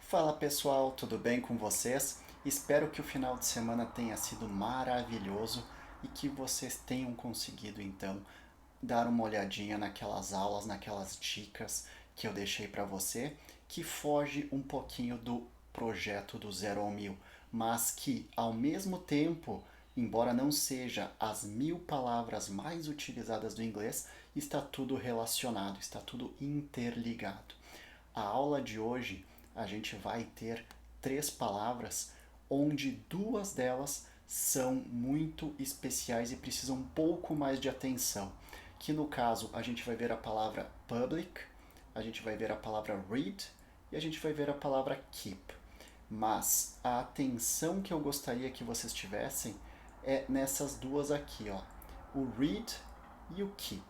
Fala pessoal, tudo bem com vocês? Espero que o final de semana tenha sido maravilhoso e que vocês tenham conseguido então dar uma olhadinha naquelas aulas, naquelas dicas que eu deixei para você, que foge um pouquinho do projeto do 0 ao 1000, mas que ao mesmo tempo, embora não seja as 1000 palavras mais utilizadas do inglês, está tudo relacionado, está tudo interligado. A aula de hoje a gente vai ter 3 palavras, onde 2 delas são muito especiais e precisam um pouco mais de atenção. Que no caso a gente vai ver a palavra public, a gente vai ver a palavra read e a gente vai ver a palavra keep. Mas a atenção que eu gostaria que vocês tivessem é nessas duas aqui, ó, o read e o keep.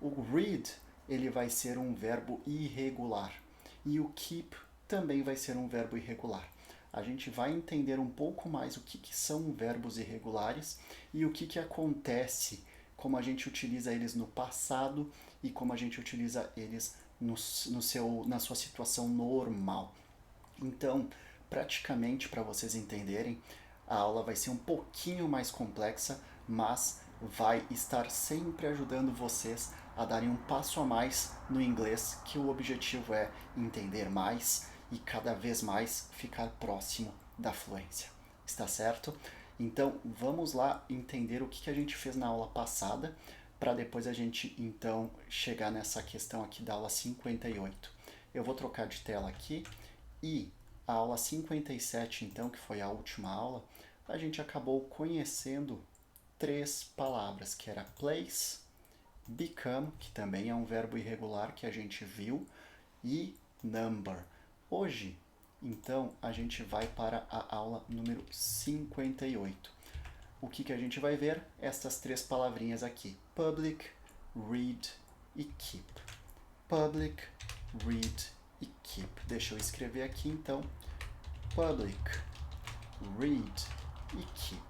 O read ele vai ser um verbo irregular e o keep também vai ser um verbo irregular. A gente vai entender um pouco mais o que são verbos irregulares e o que acontece, como a gente utiliza eles no passado e como a gente utiliza eles na sua situação normal. Então, praticamente para vocês entenderem, a aula vai ser um pouquinho mais complexa, mas vai estar sempre ajudando vocês a darem um passo a mais no inglês, que o objetivo é entender mais e cada vez mais ficar próximo da fluência. Está certo? Então, vamos lá entender o que a gente fez na aula passada, para depois a gente então chegar nessa questão aqui da aula 58. Eu vou trocar de tela aqui e a aula 57, então, que foi a última aula, a gente acabou conhecendo 3 palavras, que era place, become, que também é um verbo irregular que a gente viu, e number. Hoje, então, a gente vai para a aula número 58. O que a gente vai ver? Estas 3 palavrinhas aqui: public, read e keep. Public, read e keep. Deixa eu escrever aqui então: public, read e keep.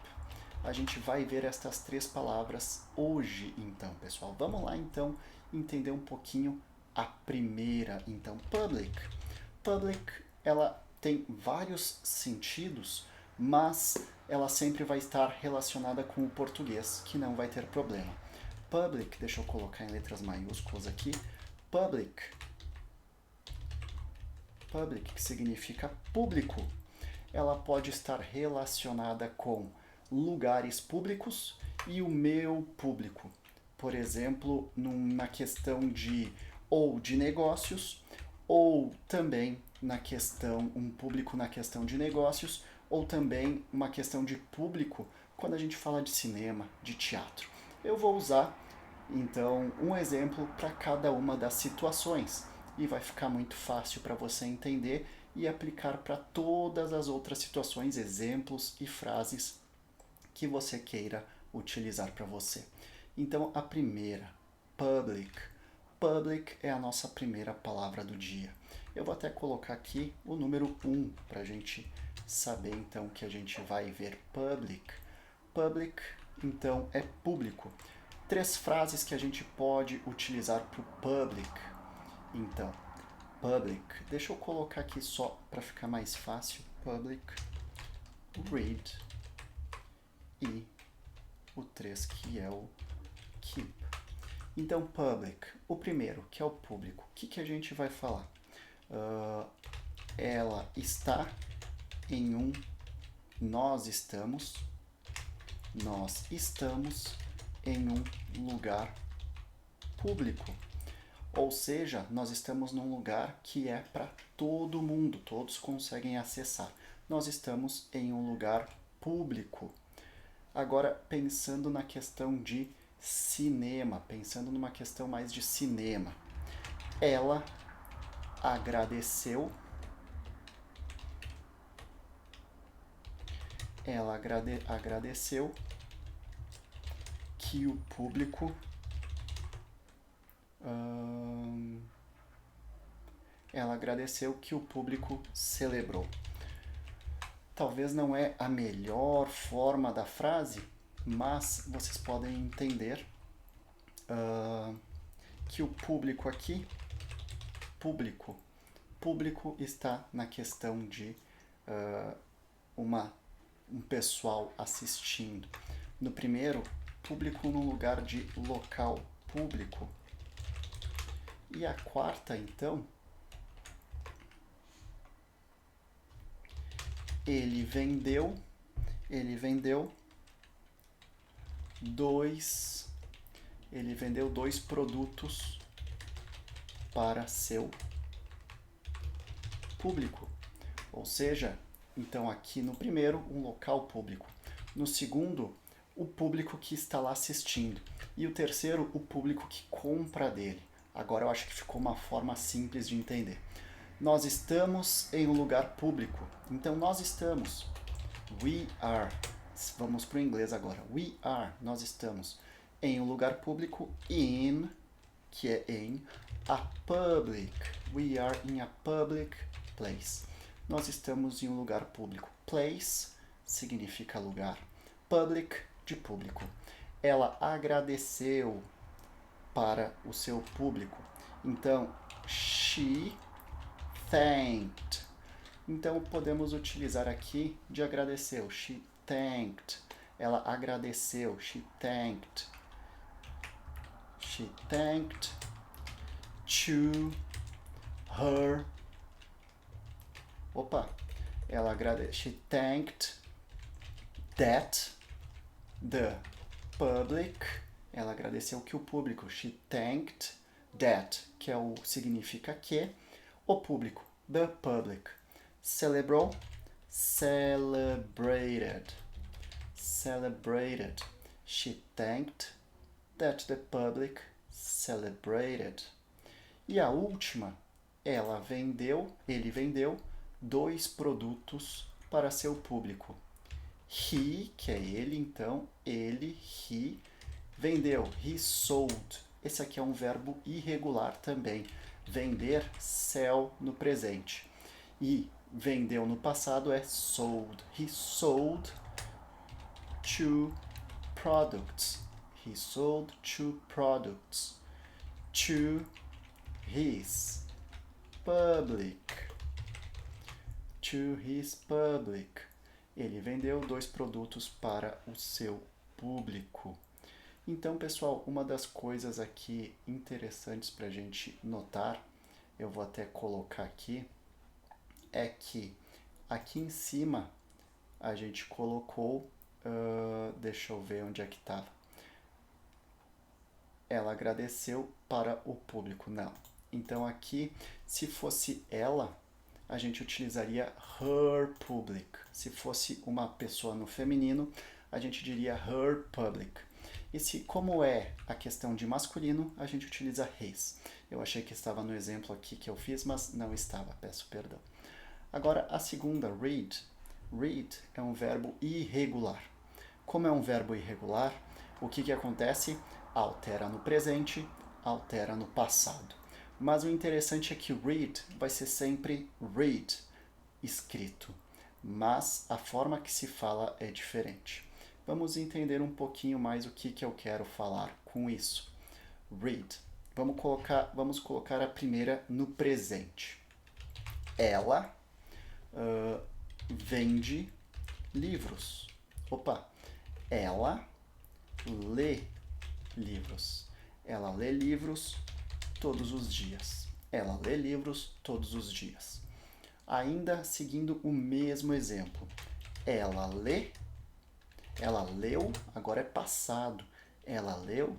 A gente vai ver estas 3 palavras hoje, então, pessoal. Vamos lá, então, entender um pouquinho a primeira, então, public. Public, ela tem vários sentidos, mas ela sempre vai estar relacionada com o português, que não vai ter problema. Public, deixa eu colocar em letras maiúsculas aqui, public, que significa público, ela pode estar relacionada com lugares públicos e o meu público. Por exemplo, na questão de ou de negócios, ou também na questão, um público na questão de negócios, ou também uma questão de público quando a gente fala de cinema, de teatro. Eu vou usar então um exemplo para cada uma das situações e vai ficar muito fácil para você entender e aplicar para todas as outras situações, exemplos e frases que você queira utilizar para você. Então, a primeira, public. Public é a nossa primeira palavra do dia. Eu vou até colocar aqui o número 1 para a gente saber então que a gente vai ver public. Public, então, é público. 3 frases que a gente pode utilizar para o public. Então, public, deixa eu colocar aqui só para ficar mais fácil. Public, read e o 3 que é o keep. Então, public, o primeiro, que é o público, o que a gente vai falar? Ela está em um, nós estamos em um lugar público. Ou seja, nós estamos num lugar que é para todo mundo, todos conseguem acessar. Nós estamos em um lugar público. Agora, pensando na questão de cinema, pensando numa questão mais de cinema. Ela agradeceu que o público celebrou. Talvez não é a melhor forma da frase, mas vocês podem entender que o público aqui, público, Público está na questão de um pessoal assistindo. No primeiro, público no lugar de local público. E a quarta, então, ele vendeu dois produtos para seu público. Ou seja, então aqui no primeiro, um local público. No segundo, o público que está lá assistindo. E o terceiro, o público que compra dele. Agora eu acho que ficou uma forma simples de entender. Nós estamos em um lugar público. Então nós estamos. We are. Vamos para o inglês agora. We are. Nós estamos em um lugar público. In, que é em. A public. We are in a public place. Nós estamos em um lugar público. Place significa lugar. Public, de público. Ela agradeceu para o seu público. Então, she thanked. Então, podemos utilizar aqui de agradeceu. She thanked. Ela agradeceu. She thanked. She thanked to her. Ela agradeceu. She thanked that the public. Ela agradeceu que o público. She thanked that, que é o significa que, o público. The public. Celebrou. Celebrated. Celebrated. She thanked that the public celebrated. E a última, ele vendeu 2 produtos para seu público. He, que é ele, então, he, vendeu. He sold. Esse aqui é um verbo irregular também. Vender, sell no presente. E vendeu no passado é sold. He sold 2 products. He sold 2 products to his public. To his public. Ele vendeu 2 produtos para o seu público. Então, pessoal, uma das coisas aqui interessantes para a gente notar, eu vou até colocar aqui, é que aqui em cima a gente colocou, deixa eu ver onde é que estava. Ela agradeceu para o público, não. Então aqui, se fosse ela, a gente utilizaria her public. Se fosse uma pessoa no feminino, a gente diria her public. E se, como é a questão de masculino, a gente utiliza his. Eu achei que estava no exemplo aqui que eu fiz, mas não estava, peço perdão. Agora, a segunda, read. Read é um verbo irregular. Como é um verbo irregular, o que acontece? Altera no presente, altera no passado. Mas o interessante é que read vai ser sempre read, escrito. Mas a forma que se fala é diferente. Vamos entender um pouquinho mais o que eu quero falar com isso. Read. Vamos colocar a primeira no presente. Ela vende livros. Ela lê livros. Ela lê livros todos os dias. Ela lê livros todos os dias. Ainda seguindo o mesmo exemplo. Ela leu, agora é passado. Ela leu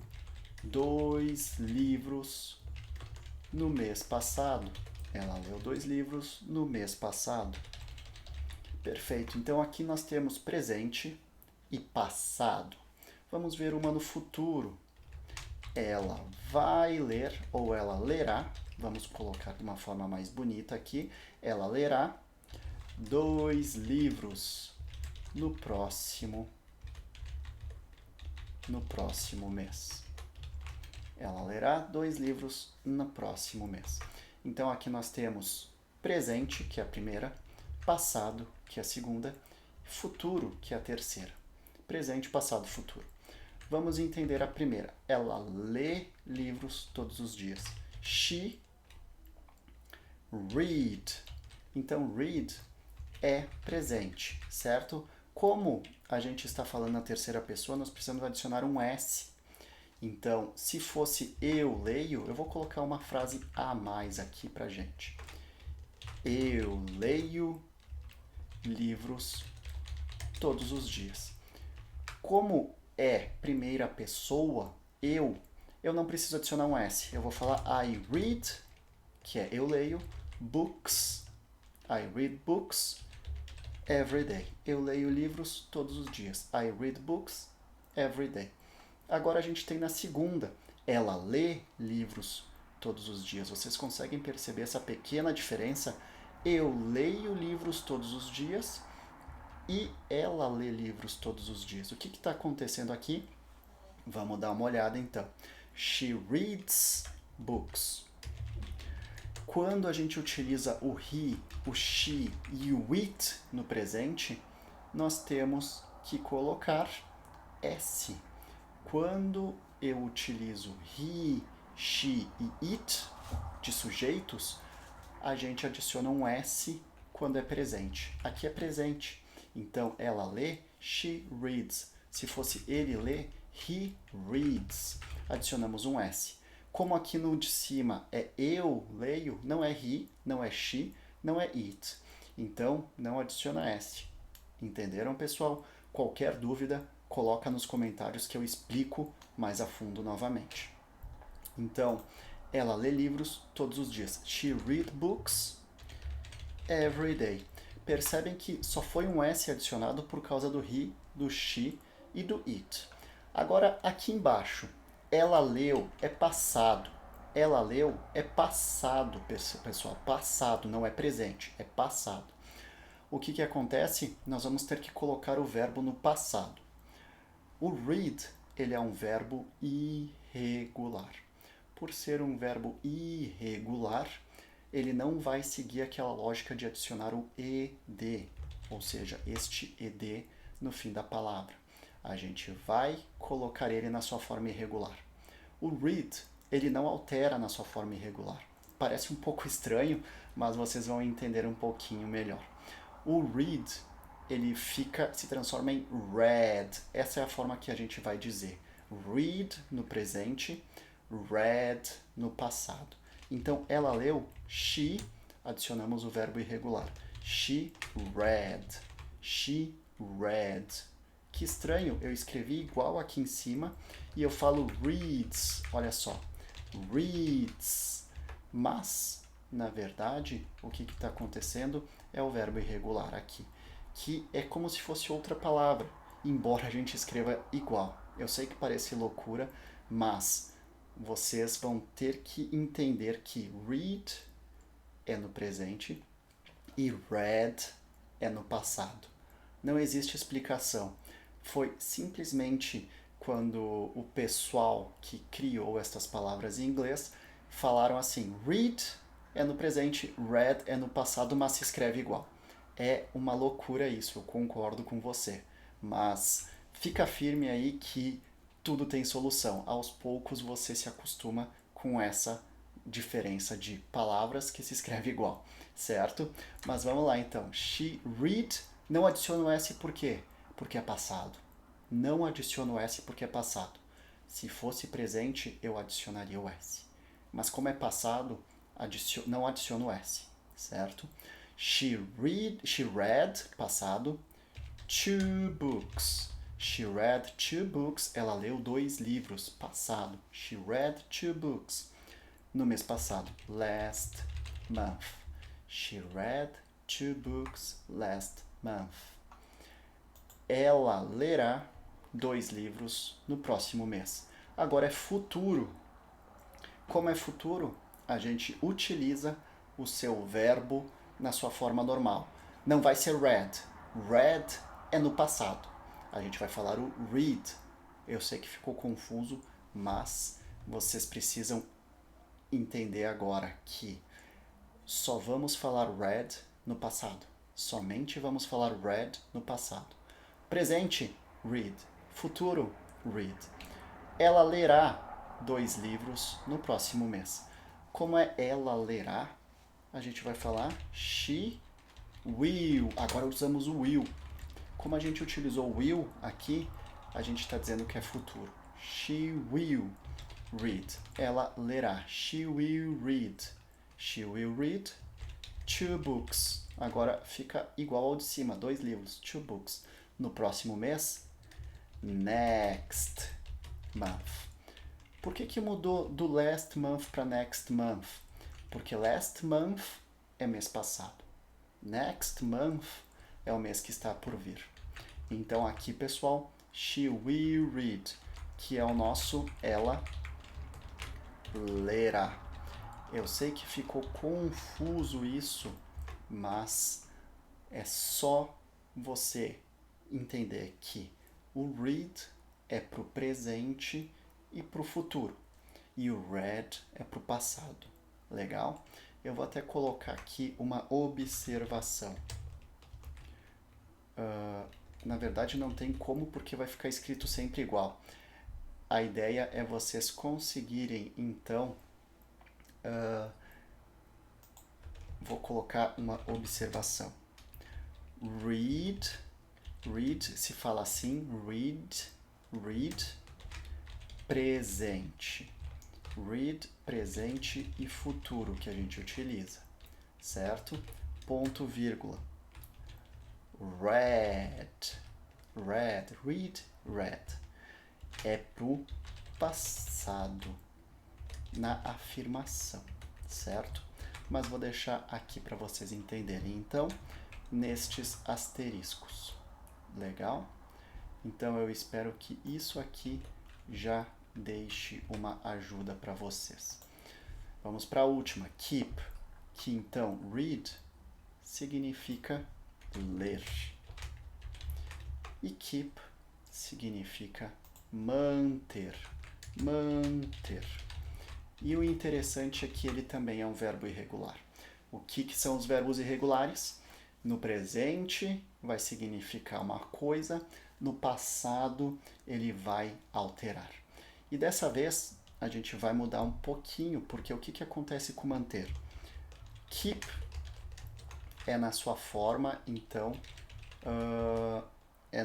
2 livros no mês passado. Ela leu 2 livros no mês passado. Perfeito. Então aqui nós temos presente e passado. Vamos ver uma no futuro. Ela vai ler ou ela lerá. Vamos colocar de uma forma mais bonita aqui. Ela lerá 2 livros no próximo mês. Ela lerá 2 livros no próximo mês. Então aqui nós temos presente, que é a primeira, passado, que é a segunda, futuro, que é a terceira. Presente, passado, futuro. Vamos entender a primeira. Ela lê livros todos os dias. She read. Então, read é presente, certo? Como a gente está falando na terceira pessoa, nós precisamos adicionar um S. Então, se fosse eu leio, eu vou colocar uma frase a mais aqui pra gente. Eu leio livros todos os dias. Como é primeira pessoa, eu não preciso adicionar um S. Eu vou falar I read, que é eu leio, books. I read books every day. Eu leio livros todos os dias. I read books every day. Agora a gente tem na segunda. Ela lê livros todos os dias. Vocês conseguem perceber essa pequena diferença? Eu leio livros todos os dias e ela lê livros todos os dias. O que está acontecendo aqui? Vamos dar uma olhada então. She reads books. Quando a gente utiliza o he, o she e o it no presente, nós temos que colocar S. Quando eu utilizo he, she e it de sujeitos, a gente adiciona um S quando é presente. Aqui é presente. Então, ela lê, she reads. Se fosse ele lê, he reads. Adicionamos um S. Como aqui no de cima é eu leio, não é he, não é she, não é it. Então, não adiciona S. Entenderam, pessoal? Qualquer dúvida, coloca nos comentários que eu explico mais a fundo novamente. Então, ela lê livros todos os dias. She read books every day. Percebem que só foi um S adicionado por causa do he, do she e do it. Agora, aqui embaixo, ela leu é passado. Ela leu é passado, pessoal. Passado, não é presente, é passado. O que acontece? Nós vamos ter que colocar o verbo no passado. O read, ele é um verbo irregular. Por ser um verbo irregular, ele não vai seguir aquela lógica de adicionar o ed, ou seja, este ed no fim da palavra. A gente vai colocar ele na sua forma irregular. O read, ele não altera na sua forma irregular. Parece um pouco estranho, mas vocês vão entender um pouquinho melhor. O read, ele se transforma em read. Essa é a forma que a gente vai dizer. Read no presente, read no passado. Então, ela leu, she, adicionamos o verbo irregular. She read. She read. Que estranho, eu escrevi igual aqui em cima e eu falo reads. Olha só, reads. Mas, na verdade, o que está acontecendo é o verbo irregular aqui, que é como se fosse outra palavra, embora a gente escreva igual. Eu sei que parece loucura, mas vocês vão ter que entender que read é no presente e read é no passado. Não existe explicação. Foi simplesmente quando o pessoal que criou estas palavras em inglês falaram assim, read é no presente, read é no passado, mas se escreve igual. É uma loucura isso, eu concordo com você. Mas fica firme aí que tudo tem solução. Aos poucos você se acostuma com essa diferença de palavras que se escreve igual, certo? Mas vamos lá então. She read, não adiciono o S por quê? Porque é passado. Não adiciono o S porque é passado. Se fosse presente, eu adicionaria o S. Mas como é passado, não adiciono o S, certo? She read, passado, 2 books. She read 2 books. Ela leu 2 livros, passado. She read 2 books. No mês passado, last month. She read 2 books last month. Ela lerá 2 livros no próximo mês. Agora é futuro. Como é futuro, a gente utiliza o seu verbo na sua forma normal. Não vai ser read. Read é no passado. A gente vai falar o read. Eu sei que ficou confuso, mas vocês precisam entender agora que só vamos falar read no passado. Somente vamos falar read no passado. Presente, read. Futuro, read. Ela lerá 2 livros no próximo mês. Como é ela lerá? a gente vai falar she will. Agora usamos o will. Como a gente utilizou o will aqui, a gente está dizendo que é futuro. She will read. Ela lerá. She will read. She will read 2 books. Agora fica igual ao de cima, 2 livros. 2 books. No próximo mês, next month. Por que mudou do last month para next month? Porque last month é mês passado. Next month é o mês que está por vir. Então aqui, pessoal, she will read, que é o nosso ela lerá. Eu sei que ficou confuso isso, mas é só você entender que o read é para o presente e para o futuro, e o read é para o passado. Legal? Eu vou até colocar aqui uma observação. Na verdade não tem como, porque vai ficar escrito sempre igual. A ideia é vocês conseguirem, então, vou colocar uma observação. Read se fala assim, read, presente. Read, presente e futuro que a gente utiliza, certo? Ponto, vírgula. Read, read. É pro passado, na afirmação, certo? Mas vou deixar aqui para vocês entenderem, então, nestes asteriscos. Legal? Então eu espero que isso aqui já deixe uma ajuda para vocês. Vamos para a última, keep, que então read significa ler e keep significa manter. E o interessante é que ele também é um verbo irregular. O que são os verbos irregulares? No presente vai significar uma coisa, no passado ele vai alterar. E dessa vez a gente vai mudar um pouquinho, porque o que acontece com manter? Keep é na sua forma, então, é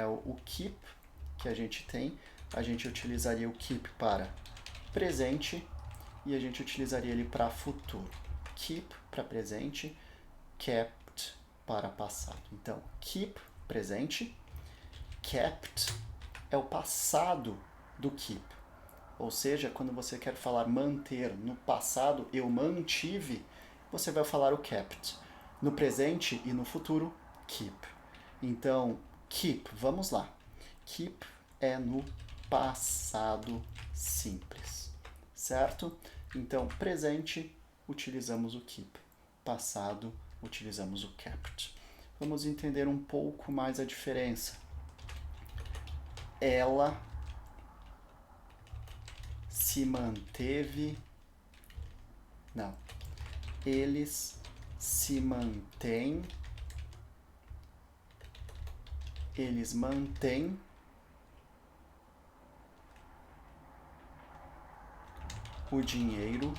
o keep que a gente tem. A gente utilizaria o keep para presente e a gente utilizaria ele para futuro. Keep para presente, kept para passado. Então, keep, presente, kept é o passado do keep. Ou seja, quando você quer falar manter no passado, eu mantive, você vai falar o kept. No presente e no futuro, keep. Então, keep, vamos lá. Keep é no passado simples, certo? Então, presente, utilizamos o keep. Passado, utilizamos o kept. Vamos entender um pouco mais a diferença. Ela se manteve... Não. Eles se mantêm... Eles mantêm o dinheiro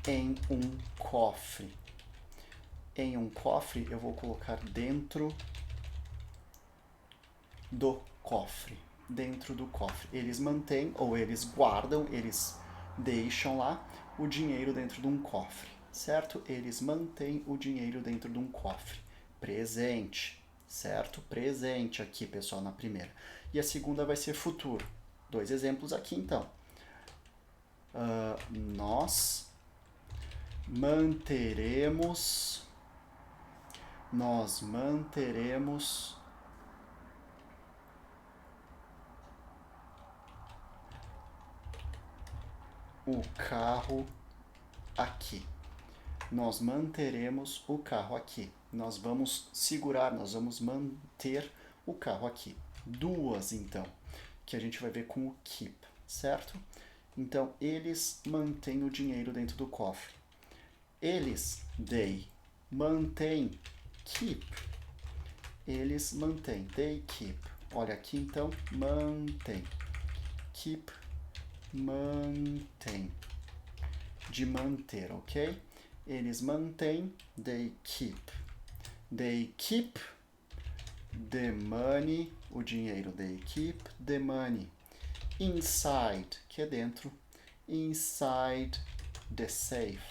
em um cofre. Em um cofre, eu vou colocar dentro do cofre. Dentro do cofre. Eles mantêm, ou eles guardam, eles deixam lá o dinheiro dentro de um cofre, certo? Eles mantêm o dinheiro dentro de um cofre. Presente, certo? Presente aqui, pessoal, na primeira. E a segunda vai ser futuro. 2 exemplos aqui, então. Nós manteremos o carro aqui. Nós manteremos o carro aqui. Nós vamos segurar, nós vamos manter o carro aqui. 2, então, que a gente vai ver com o keep, certo? Então, eles mantêm o dinheiro dentro do cofre. Eles, they, mantêm, keep. Eles mantêm, they keep. Olha aqui, então, mantém. Keep, mantém. de manter, ok? Eles mantêm, they keep. They keep the money, o dinheiro. They keep the money. Inside, que é dentro. Inside the safe.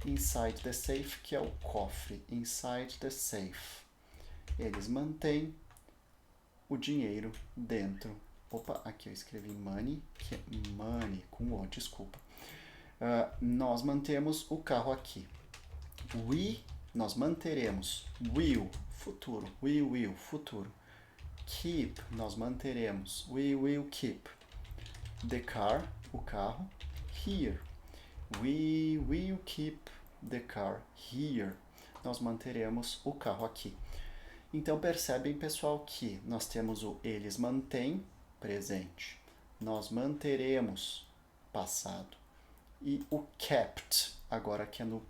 Inside the safe, que é o cofre. Inside the safe. Eles mantêm o dinheiro dentro. Opa, aqui eu escrevi money, que é money, com O, desculpa. Nós mantemos o carro aqui. We, nós manteremos. Will, futuro. We will, futuro. Keep, nós manteremos. We will keep. The car, o carro. Here. We will keep the car here. Nós manteremos o carro aqui. Então, percebem, pessoal, que nós temos o eles mantêm, presente. Nós manteremos, passado. E o kept, agora que é no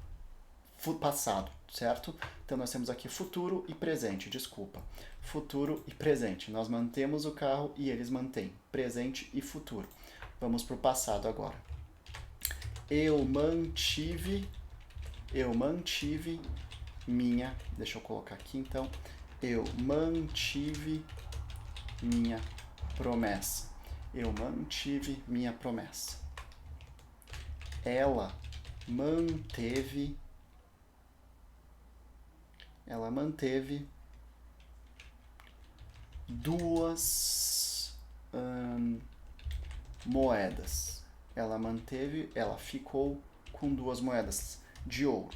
passado, certo? Então, nós temos aqui futuro e presente, desculpa. Futuro e presente. Nós mantemos o carro e eles mantêm. Presente e futuro. Vamos para o passado agora. Eu mantive minha... Deixa eu colocar aqui, então. Eu mantive minha promessa. Eu mantive minha promessa. Ela manteve duas moedas. Ela ficou com duas moedas de ouro.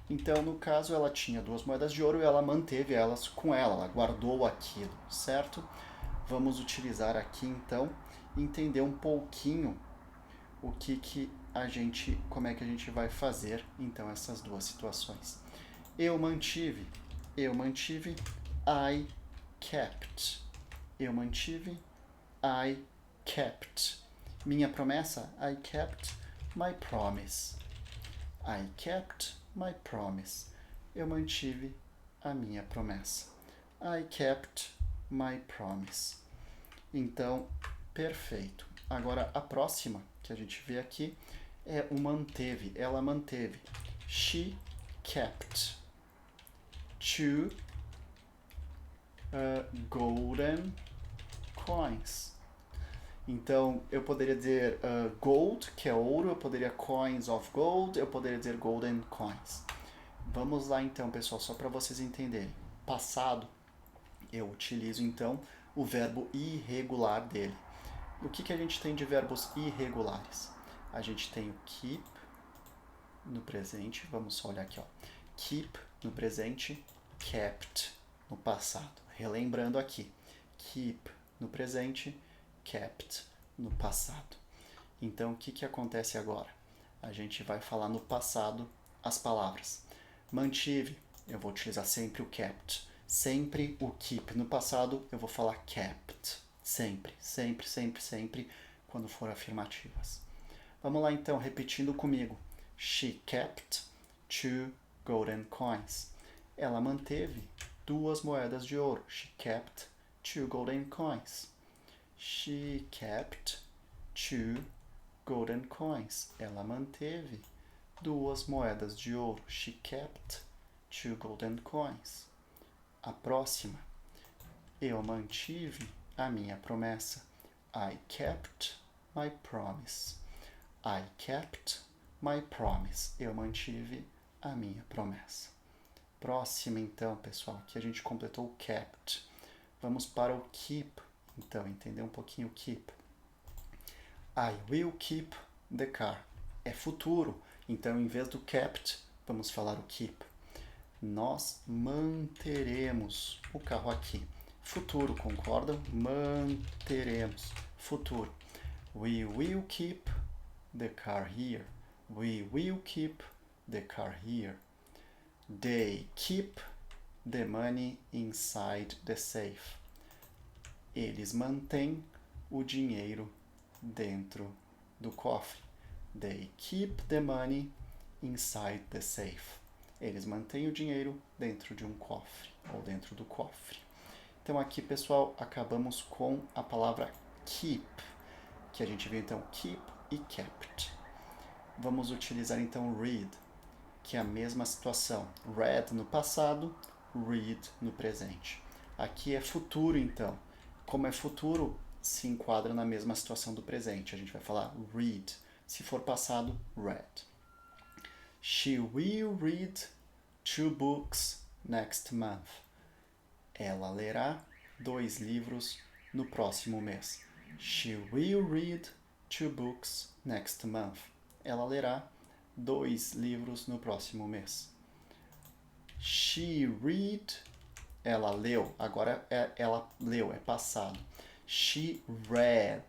Então, no caso, ela tinha duas moedas de ouro e ela manteve elas com ela guardou aquilo, certo? Vamos utilizar aqui, então, entender um pouquinho como é que a gente vai fazer, então, essas duas situações. Eu mantive, I kept. Eu mantive, I kept. Minha promessa, I kept my promise. I kept my promise. Eu mantive a minha promessa. I kept my promise. Então, perfeito. Agora, a próxima que a gente vê aqui é o manteve. Ela manteve. She kept two golden coins. Então, eu poderia dizer gold, que é ouro, eu poderia coins of gold, eu poderia dizer golden coins. Vamos lá então, pessoal, só para vocês entenderem. Passado, eu utilizo então o verbo irregular dele. O que a gente tem de verbos irregulares? A gente tem o keep no presente, vamos só olhar aqui, ó. Keep no presente, kept no passado. Relembrando aqui, keep no presente, kept no passado. Então, o que acontece agora? A gente vai falar no passado as palavras. Mantive, eu vou utilizar sempre o kept. Sempre o keep. No passado, eu vou falar kept. Sempre, sempre, sempre, sempre, quando for afirmativas. Vamos lá, então, repetindo comigo. She kept two golden coins. Ela manteve duas moedas de ouro. She kept two golden coins. She kept two golden coins. Ela manteve duas moedas de ouro. She kept two golden coins. A próxima. Eu mantive a minha promessa. I kept my promise. I kept my promise. Eu mantive a minha promessa. Próxima, então, pessoal, que a gente completou o kept. Vamos para o keep. Então, entender um pouquinho o keep. I will keep the car. É futuro. Então, em vez do kept, vamos falar o keep. Nós manteremos o carro aqui. Futuro, concordam? Manteremos. Futuro. We will keep the car here. We will keep the car here. They keep the money inside the safe. Eles mantêm o dinheiro dentro do cofre. They keep the money inside the safe. Eles mantêm o dinheiro dentro de um cofre, ou dentro do cofre. Então aqui, pessoal, acabamos com a palavra keep, que a gente viu então keep e kept. vamos utilizar então read, que é a mesma situação. Read no passado, read no presente. Aqui é futuro, então. Como é futuro, se enquadra na mesma situação do presente. A gente vai falar read. Se for passado, read. She will read 2 books next month. Ela lerá 2 livros no próximo mês. She will read 2 books next month. Ela lerá 2 livros no próximo mês. She read, ela leu, agora ela leu, é passado. She read.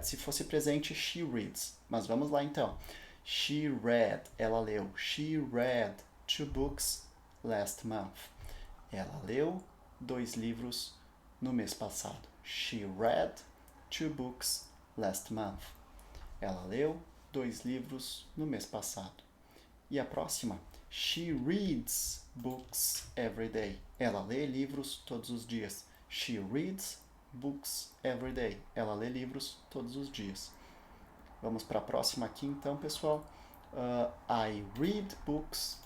Se fosse presente, she reads. Mas vamos lá então. She read, ela leu. She read 2 books last month. Ela leu 2 livros no mês passado. She read 2 books last month. Ela leu 2 livros no mês passado. E a próxima? She reads books every day. Ela lê livros todos os dias. She reads books every day. Ela lê livros todos os dias. Vamos para a próxima aqui então, pessoal. I read books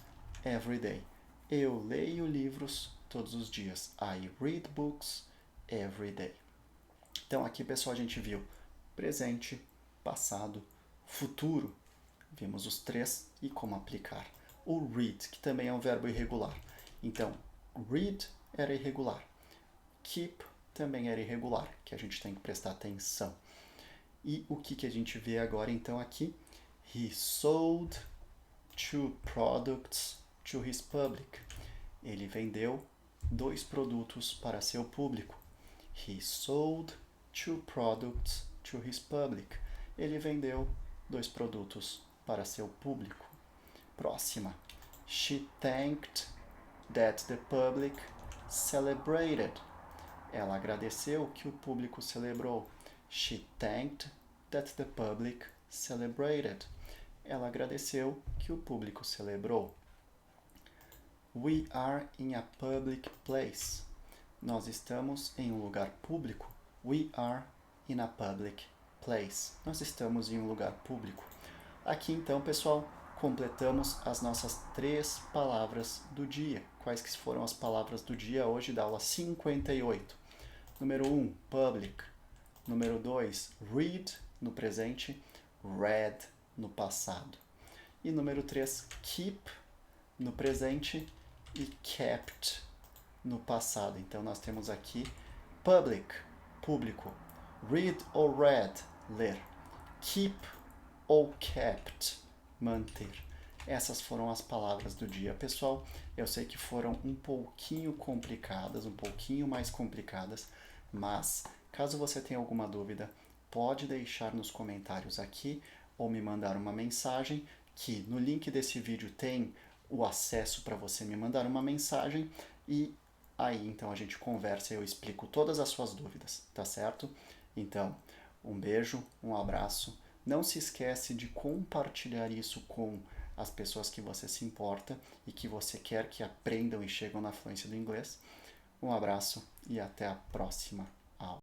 every day. Eu leio livros todos os dias. I read books every day. Então aqui, pessoal, a gente viu presente, passado, futuro. Vimos os 3 e como aplicar. O read, que também é um verbo irregular. Então, read era irregular. Keep também era irregular, que a gente tem que prestar atenção. E o que a gente vê agora, então, aqui? He sold 2 products to his public. Ele vendeu 2 produtos para seu público. He sold 2 products to his public. Ele vendeu 2 produtos para seu público. Próxima. She thanked that the public celebrated. Ela agradeceu que o público celebrou. She thanked that the public celebrated. Ela agradeceu que o público celebrou. We are in a public place. Nós estamos em um lugar público. We are in a public place. Nós estamos em um lugar público. Aqui então, pessoal, completamos as nossas 3 palavras do dia. Quais que foram as palavras do dia hoje da aula 58? Número 1, public. Número 2, read, no presente. Read, no passado. E número 3, keep, no presente. E kept, no passado. Então, nós temos aqui public, público. Read ou read, ler. Keep ou kept, manter. Essas foram as palavras do dia, pessoal. Eu sei que foram um pouquinho complicadas, um pouquinho mais complicadas, mas caso você tenha alguma dúvida, pode deixar nos comentários aqui ou me mandar uma mensagem, que no link desse vídeo tem o acesso para você me mandar uma mensagem e aí então a gente conversa e eu explico todas as suas dúvidas, tá certo? Então, um beijo, um abraço. Não se esquece de compartilhar isso com as pessoas que você se importa e que você quer que aprendam e chegam na fluência do inglês. Um abraço e até a próxima aula.